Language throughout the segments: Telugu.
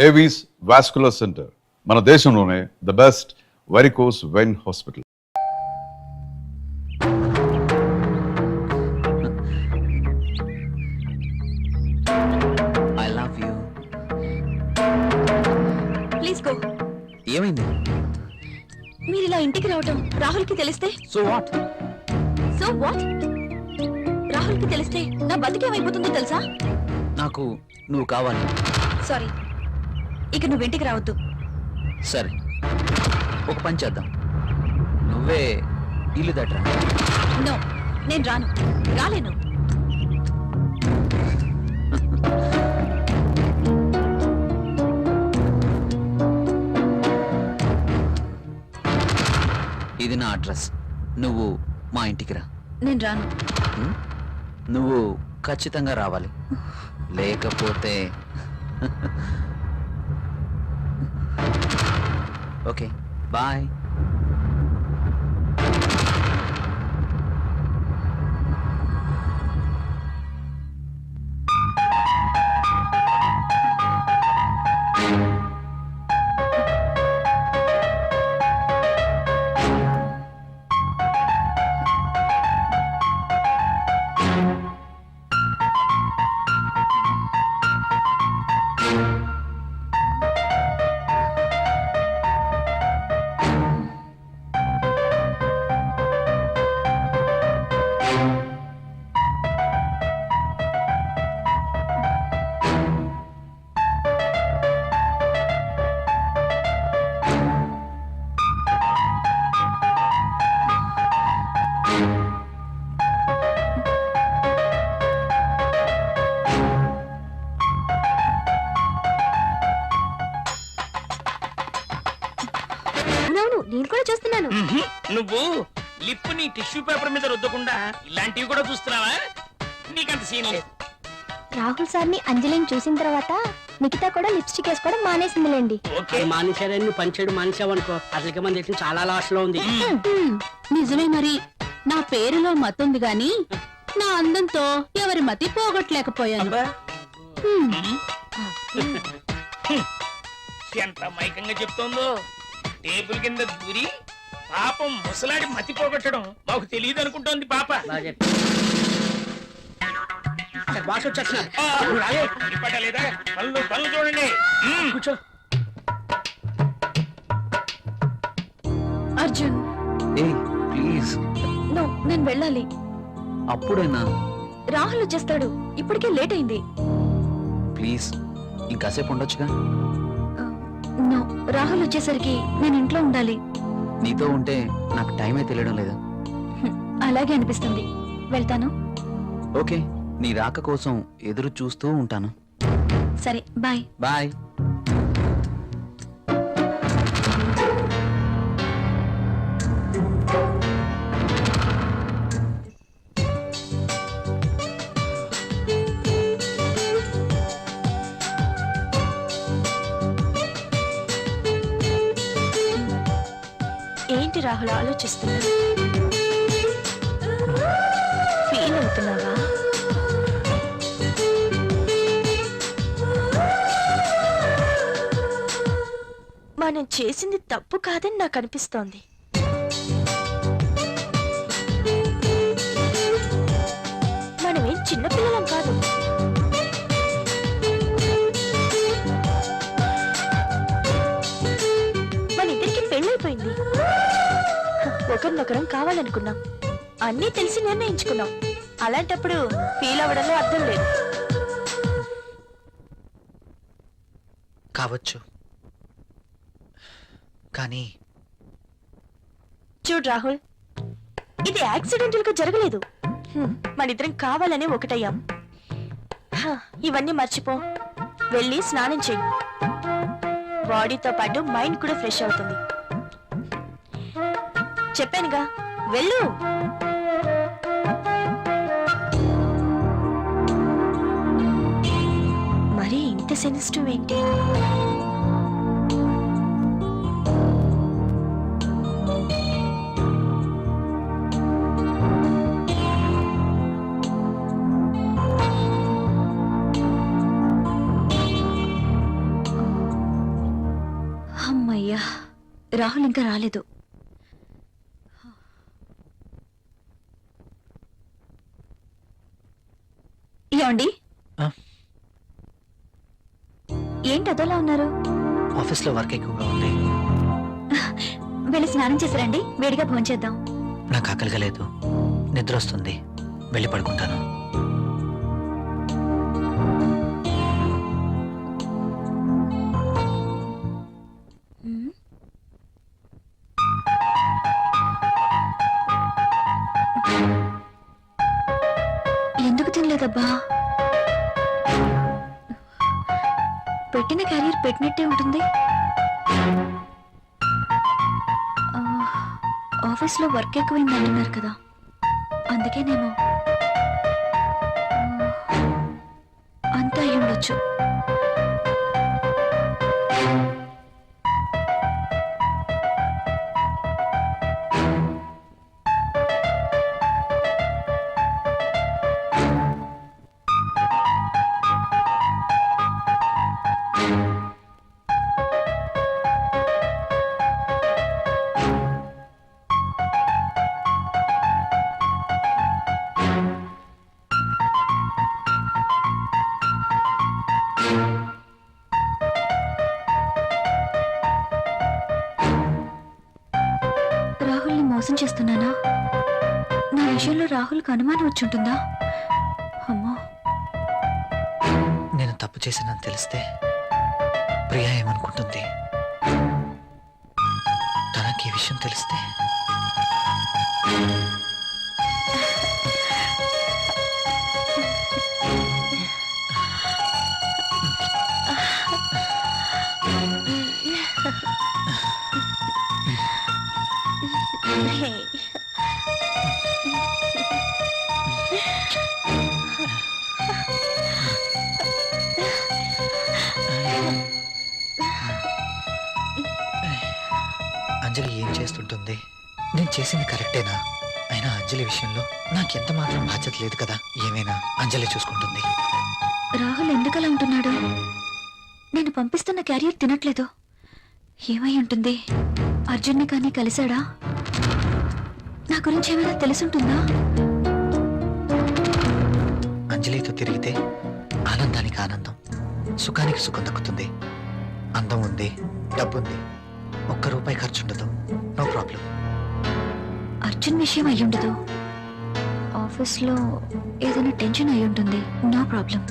ఏవీస్ వాస్కులర్ సెంటర్ మన దేశంలోనే the best varicose vein hospital. I love you. Please go. ఏమైంది? మీరు ఇలా ఇంటికి రావటం రాహుల్కి తెలిస్తే? So what? So what? రాహుల్కి తెలిస్తే నా బతికేమైపోతుందో తెలుసా? నాకు నువ్వు కావాలి. సారీ, ఇక నువ్వు ఇంటికి రావద్దు. సరే, ఒక పని చేద్దాం. నువ్వే ఇల్లు దట్రా. నో, నేను రాను, రాలేను. ఇది నా అడ్రస్. నువ్వు మా ఇంటికి రా. నేను రాను. నువ్వు ఖచ్చితంగా రావాలి, లేకపోతే ఓకే బాయ్. నేను కూడా చూస్తున్నాను. నువ్వు లిప్ ని టిష్యూ పేపర్ మీద రుద్దకుండా ఇలాంటివి కూడా చూస్తున్నావా? నీకంత సీన్ లేదు. రాహుల్ సార్ని అంజలిని చూసిన తర్వాత నిఖిత కూడా లిప్స్టిక్ వేసుకోవడం మానేసిందిలేండి. మానేశారని పంచాడు మానేసావనుకో అసలుకే మన దేశం చాలా లాస్ట్ లో ఉంది. నిజమే, మరి నా పేరులో మతుంది గాని నా అందంతో ఎవరి మతి పోగొట్టలేకపోయాను. ఎంత మైకంగా చెప్తోందో. టేబుల్ కింద దూరి పాపం ముసలాడి మతి పోగొట్టడం మాకు తెలియదు అనుకుంటోంది పాప. బాస్ వచ్చేస్తున్నారు. లేదా పనులు పనులు చూడండి. కూర్చో. అర్జున్, ఏయ్ ప్లీజ్. నో, నేను వెళ్ళాలి. అప్పుడేనా? రాహుల్ వచ్చేస్తాడు, ఇప్పటికే లేట్ అయింది. ప్లీజ్ ఇంకాసేపు ఉండొచ్చుగా. నో, రాహుల్ వచ్చేసరికి నేను ఇంట్లో ఉండాలి. నీతో ఉంటే నాకు టైమే తెలియడం లేదు. అలాగే అనిపిస్తుంది. వెళ్తాను. ఓకే, నీ రాక కోసం ఎదురు చూస్తూ ఉంటాను. సరే, బాయ్. బాయ్. ఏంటి రాహుల్ ఆలోచిస్తున్నావు? ఫీల్ అవుతున్నావా? మనం చేసింది తప్పు కాదని నాకు అనిపిస్తోంది. మనమేం చిన్నపిల్లలం కాదు. మన ఇద్దరికి పెళ్ళైపోయింది. ఒకరినొకరం కావాలనుకున్నాం, అన్నీ తెలిసి నిర్ణయించుకున్నాం. అలాంటప్పుడు ఫీల్ అవ్వడంలో అర్థం లేదు. కావచ్చు, కానీ చూడు రాహుల్, ఇది యాక్సిడెంటల్ గా జరగలేదు. మనిద్దరం కావాలనే ఒకటయ్యాం. ఇవన్నీ మర్చిపో, వెళ్ళి స్నానం చెయ్యి. బాడీతో పాటు మైండ్ కూడా ఫ్రెష్ అవుతుంది. చెప్పానుగా, వెళ్ళు. మరి ఇంత సెన్సిటివ్ ఏంటి? అమ్మయ్యా, రాహుల్ ఇంకా రాలేదు. ఏమండి, ఏంటి అదోలా ఉన్నారు? ఆఫీస్లో వర్క్ ఎక్కువగా ఉంది. వెళ్ళి స్నానం చేశారండి, వేడిగా భోంచేద్దాం. నాకు ఆకలిగా లేదు, నిద్ర వస్తుంది, వెళ్ళి పడుకుంటాను. ఎందుకు తినలేదబ్బా? పెట్టిన క్యారియర్ పెట్టినట్టే ఉంటుంది. ఆఫీస్లో వర్క్ ఎక్కువైంది అంటున్నారు కదా, అందుకేనేమో. అంతా అయి ఉండొచ్చు. రాహుల్ని మోసం చేస్తున్నానా? నా విషయంలో రాహుల్కి అనుమానం వచ్చి ఉంటుందా? అమ్మో, నేను తప్పు చేశానని తెలిస్తే ప్రియా ఏమనుకుంటుంది? తనకి ఈ విషయం తెలిస్తే అంజలి ఏం చేస్తుంటుంది? నేను చేసింది కరెక్టేనా? అయినా అంజలి విషయంలో నాకెంత మాత్రం బాధ్యత లేదు కదా. ఏమైనా అంజలి చూసుకుంటుంది. రాహుల్ ఎందుకలా ఉంటున్నాడు? నేను పంపిస్తున్న క్యారియర్ తినట్లేదు. ఏమై ఉంటుంది? అర్జున్ని కానీ కలిశాడా? నా గురించి ఏమైనా తెలుసుంటుందా? అంజలితో తిరిగితే ఆనందానికి ఆనందం, సుఖానికి సుఖం దక్కుతుంది. అందం ఉంది, డబ్బుంది, ₹1 ఖర్చు ఉండదు. No problem. అర్జున్ విషయం అయ్యుండదు. ఆఫీస్లో ఏదైనా టెన్షన్ అయి ఉంటుంది. No problem.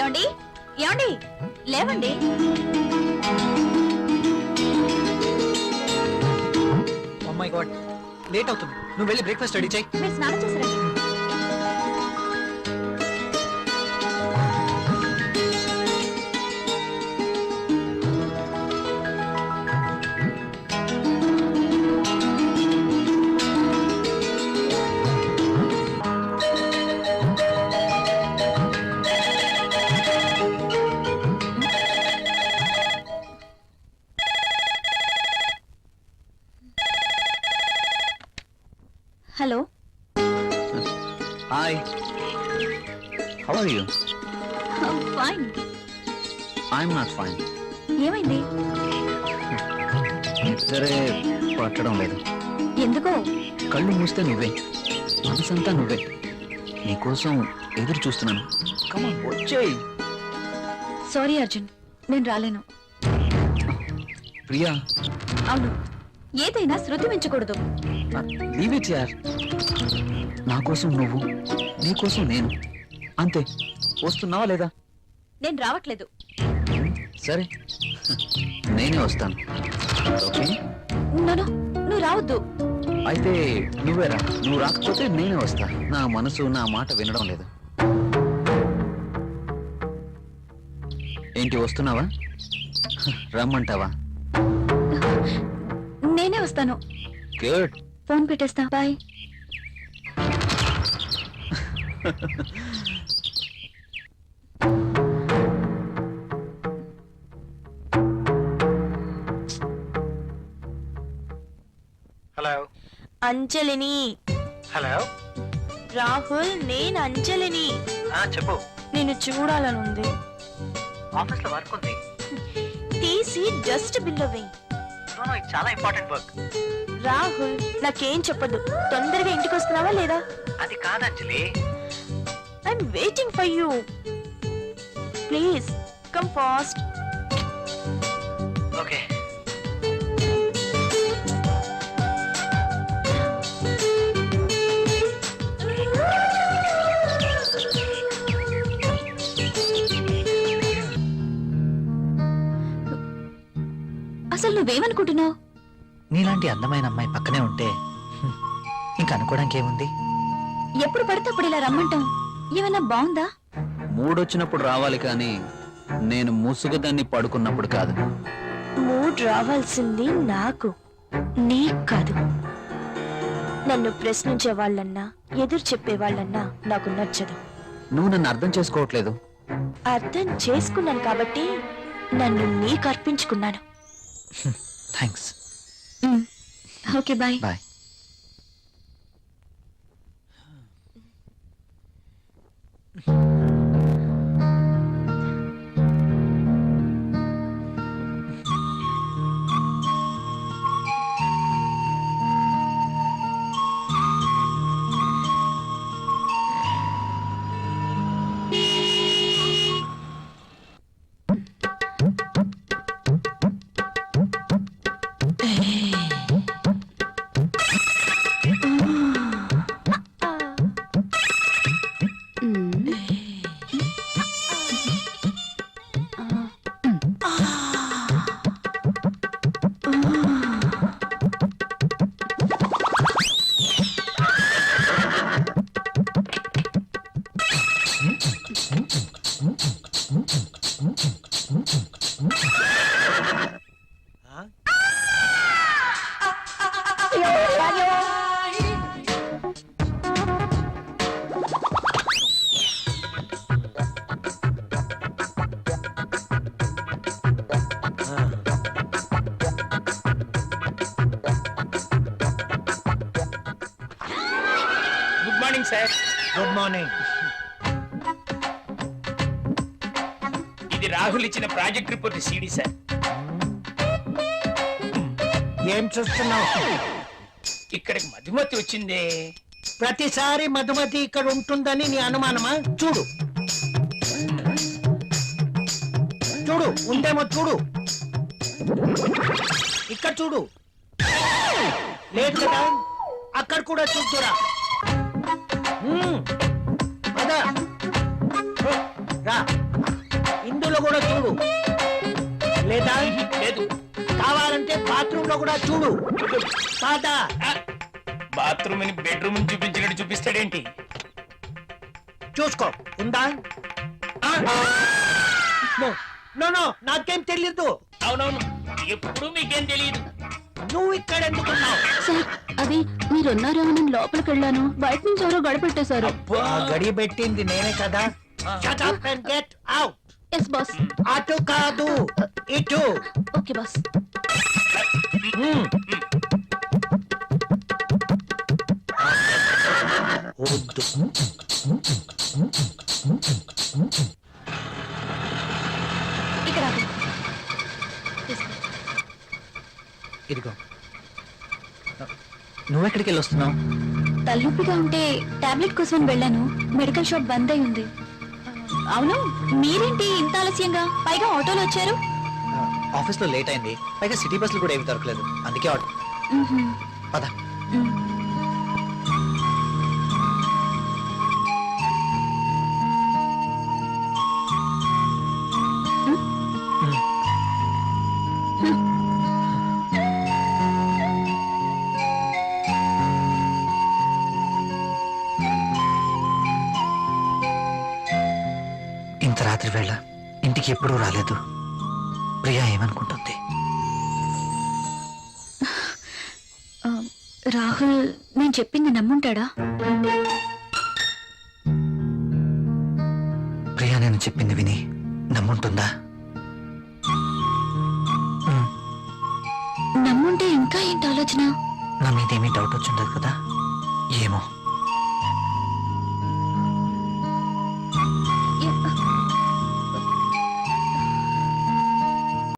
ఏమండి, ఏమండి, లేవండి. ఓ మై గాడ్, లేట్ అవుతుంది. నువ్వు వెళ్ళి బ్రేక్ఫాస్ట్ రెడీ చేయి. మీరు స్నానం చేశారండి. Hello, hi, how are you? Fine. I'm not fine. ఏమైంది? నిద్రే పట్టడం లేదు. ఎందుకో? కళ్ళు మూస్తే నువ్వే, మనసంతా నువ్వే. నీకోసం ఎదురు చూస్తున్నాను. కమాన్, వచ్చేయ్. సారీ అర్జున్, నేను రాలేను. ప్రియా అవును, ఏదైనా శృతి మించకూడదు. లీవ్ ఇట్ యార్. నా కోసం నువ్వు, నీ కోసం నేను, అంతే. వస్తున్నావా లేదా? నేను రావట్లేదు. సరే, నేనే వస్తాను. ఓకే, నువ్వు రావద్దు. అయితే నువ్వే రా. నువ్వు రాకపోతే నేనే వస్తా. నా మనసు నా మాట వినడం లేదు. ఏంటి, వస్తున్నావా? రమ్మంటావా? నేనే వస్తాను. గుడ్. ఫోన్ పెట్టేస్తా. బాయ్. హలో అంజలిని. హలో రాహుల్, నేను అంజలిని. చెప్పు. నిన్ను చూడాలనుంది. ఆఫీస్ లో వర్క్ ఉంది. తీసి డస్ట్ బిల్లో వెయ్యి. ఇది చాలా ఇంపార్టెంట్ వర్క్. రాహుల్, నాకేం చెప్పదు. తొందరగా ఇంటికి వస్తున్నావా లేదా? అది కాదు Anjali. I'm waiting for you. Please come fast. Okay. అసలు నువ్వేమనుకుంటున్నావు? నీలాంటి అందమైన అమ్మాయి పక్కనే ఉంటే ఇంకా అనుకోవడానికి ఏముంది? ఎప్పుడు పడితే అప్పుడు ఇలా రమ్మంటాం ఏమైనా బాగుందా? మూడొచ్చినప్పుడు రావాలి కానీ నేను ముసుగుదాన్ని పడుకున్నప్పుడు కాదు. మూడ్ రావాల్సింది నాకు, నీకు కాదు. నన్ను ప్రశ్నించే వాళ్ళన్నా ఎదురు చెప్పే వాళ్ళన్నా నాకు నచ్చదు. నువ్వు నన్ను అర్థం చేసుకోవట్లేదు. అర్థం చేసుకున్నాను కాబట్టి నన్ను నీకు అర్పించుకున్నాను. Thanks. Okay, bye. Bye. Good morning sir. Good morning. ఇది రాహుల్ ఇచ్చిన ప్రాజెక్ట్ రిపోర్ట్ సీడీ సార్. ఏం చూస్తున్నావు? ఇక్కడికి మధుమతి వచ్చిందే. ప్రతిసారి మధుమతి ఇక్కడ ఉంటుందని నీ అనుమానమా? చూడు చూడు, ఉందేమో చూడు. ఇక్కడ చూడు, లేదు కదా? అక్కడ కూడా చూద్దురా. అదా రా, ఇందులో కూడా చూడు. లేదా? లేదు. కావాలంటే బాత్రూమ్ లో కూడా చూడు. కాదా? బాత్రూమ్ ని బెడ్రూమ్ చూపించినట్టు చూపిస్తాడేంటి? చూసుకో, ఉందా? నో నో, నాకేం తెలీదు. అవునవును, ఎప్పుడు మీకేం తెలియదు. నువ్వు ఇక్కడ ఎందుకున్నావు? సార్, అది మీరున్నారేమో లోపలికి వెళ్ళాను. బయట నుంచి ఎవరో గడిపెట్టేశారు. గడి పెట్టింది నేనే కదా. Shut up and get out. Yes boss. అటు కాదు, ఇటు. Okay boss. వద్దు. ఇక్కడ ఆగు. తీసుకో. ఇదిగో. నువ్వెక్కడికి వెళ్ళి వస్తున్నావు? తలనొప్పిగా ఉంటే టాబ్లెట్ కోసం వెళ్ళాను. మెడికల్ షాప్ బంద్ అయి ఉంది. అవును మీరేంటి ఇంత ఆలస్యంగా పైగా ఆటోలో వచ్చారు ఆఫీస్ లో లేట్ అయింది, పైగా సిటీ బస్సులు కూడా ఏమి దొరకలేదు, అందుకే ఆటో. పద. ఇంత రాత్రి వేళ ఇంటికి ఎప్పుడూ రాలేదు. ప్రియా ఏమనుకుంటుంది? రాహుల్ నేను చెప్పింది నమ్ముంటాడా? ప్రియా నేను చెప్పింది విని నమ్ముంటుందా? నమ్ముంటే ఇంకా ఏంటి ఆలోచన? నా మీదేమీ డౌట్ వచ్చిండదు కదా? ఏమో.